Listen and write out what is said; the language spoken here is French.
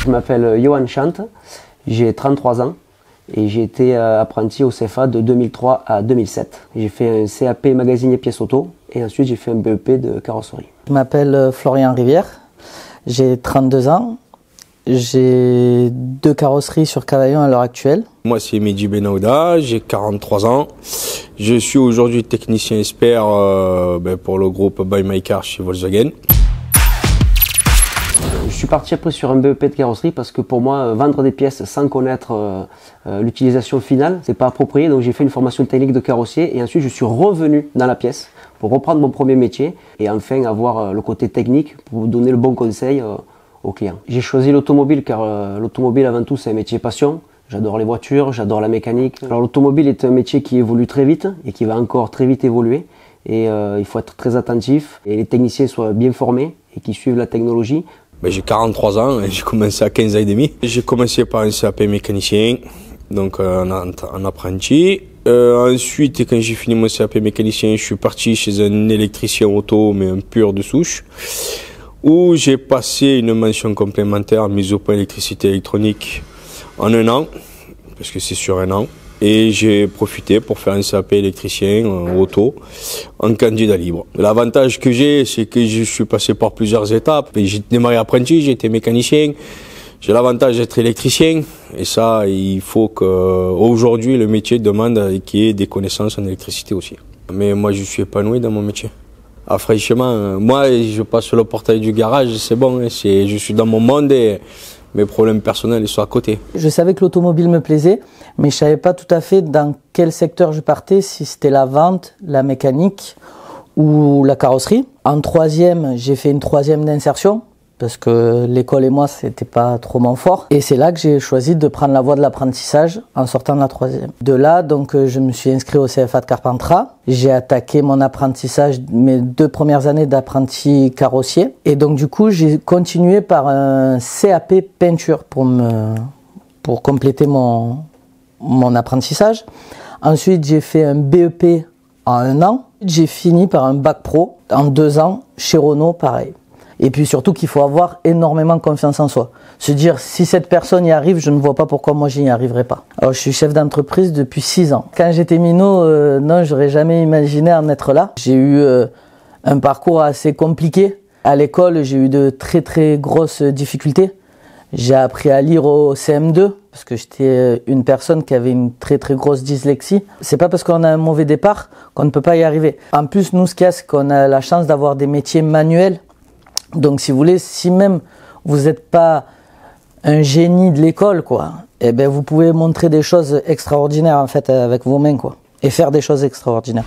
Je m'appelle Johan Chant, j'ai 33 ans et j'ai été apprenti au CFA de 2003 à 2007. J'ai fait un CAP magasinier pièces auto et ensuite j'ai fait un BEP de carrosserie. Je m'appelle Florian Rivière, j'ai 32 ans, j'ai 2 carrosseries sur Cavaillon à l'heure actuelle. Moi c'est Mehdi Benahouda, j'ai 43 ans, je suis aujourd'hui technicien expert pour le groupe Buy My Car chez Volkswagen. Je suis parti après sur un BEP de carrosserie parce que pour moi, vendre des pièces sans connaître l'utilisation finale, c'est pas approprié. Donc j'ai fait une formation technique de carrossier et ensuite je suis revenu dans la pièce pour reprendre mon premier métier et enfin avoir le côté technique pour donner le bon conseil aux clients. J'ai choisi l'automobile car l'automobile avant tout c'est un métier passion. J'adore les voitures, j'adore la mécanique. Alors l'automobile est un métier qui évolue très vite et qui va encore très vite évoluer. Et il faut être très attentif et les techniciens soient bien formés et qui suivent la technologie. J'ai 43 ans et j'ai commencé à 15 ans et demi. J'ai commencé par un CAP mécanicien, donc en apprenti. Ensuite, quand j'ai fini mon CAP mécanicien, je suis parti chez un électricien auto, mais un pur de souche, où j'ai passé une mention complémentaire mise au point électricité électronique en 1 an, parce que c'est sur 1 an. Et j'ai profité pour faire un CAP électricien auto en candidat libre. L'avantage que j'ai, c'est que je suis passé par plusieurs étapes. J'ai démarré apprenti, j'ai été mécanicien. J'ai l'avantage d'être électricien. Et ça, il faut qu'aujourd'hui, le métier demande qu'il y ait des connaissances en électricité aussi. Mais moi, je suis épanoui dans mon métier. Ah, franchement, moi, je passe sur le portail du garage, c'est bon. Je suis dans mon monde et mes problèmes personnels ils sont à côté. Je savais que l'automobile me plaisait, mais je savais pas tout à fait dans quel secteur je partais, si c'était la vente, la mécanique ou la carrosserie. En 3e, j'ai fait une 3e d'insertion, parce que l'école et moi, c'était pas trop mon fort. Et c'est là que j'ai choisi de prendre la voie de l'apprentissage en sortant de la 3e. De là, donc, je me suis inscrit au CFA de Carpentras. J'ai attaqué mon apprentissage, mes 2 premières années d'apprenti carrossier. Et donc, du coup, j'ai continué par un CAP peinture pour compléter mon apprentissage. Ensuite, j'ai fait un BEP en 1 an. J'ai fini par un bac pro en 2 ans chez Renault, pareil. Et puis surtout qu'il faut avoir énormément confiance en soi. Se dire, si cette personne y arrive, je ne vois pas pourquoi moi je n'y arriverai pas. Alors je suis chef d'entreprise depuis 6 ans. Quand j'étais minot, non, j'aurais jamais imaginé en être là. J'ai eu un parcours assez compliqué. À l'école, j'ai eu de très très grosses difficultés. J'ai appris à lire au CM2 parce que j'étais une personne qui avait une très très grosse dyslexie. C'est pas parce qu'on a un mauvais départ qu'on ne peut pas y arriver. En plus, nous, ce qu'il y a, c'est qu'on a la chance d'avoir des métiers manuels. Donc si vous voulez, si même vous n'êtes pas un génie de l'école, quoi, eh ben vous pouvez montrer des choses extraordinaires en fait avec vos mains, quoi, et faire des choses extraordinaires.